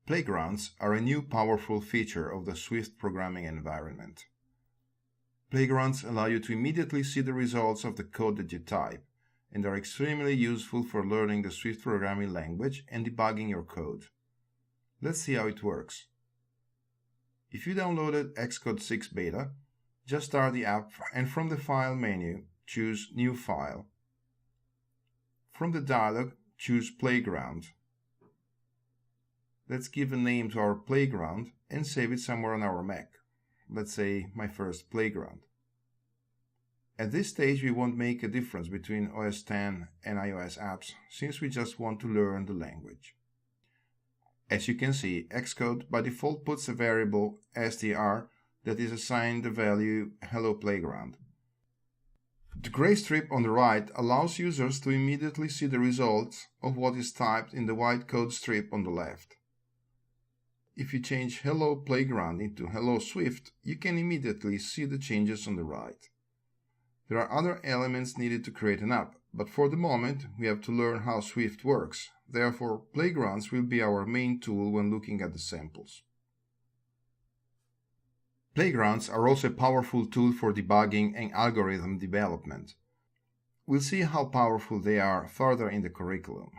Playgrounds are a new powerful feature of the Swift programming environment. Playgrounds allow you to immediately see the results of the code that you type, and are extremely useful for learning the Swift programming language and debugging your code. Let's see how it works. If you downloaded Xcode 6 Beta, just start the app and from the File menu, choose New File. From the dialog, choose Playground. Let's give a name to our playground and save it somewhere on our Mac. Let's say my first playground. At this stage, we won't make a difference between OS X and iOS apps since we just want to learn the language. As you can see, Xcode by default puts a variable str that is assigned the value Hello Playground. The gray strip on the right allows users to immediately see the results of what is typed in the white code strip on the left. If you change Hello Playground into Hello Swift, you can immediately see the changes on the right. There are other elements needed to create an app, but for the moment we have to learn how Swift works. Therefore, Playgrounds will be our main tool when looking at the samples. Playgrounds are also a powerful tool for debugging and algorithm development. We'll see how powerful they are further in the curriculum.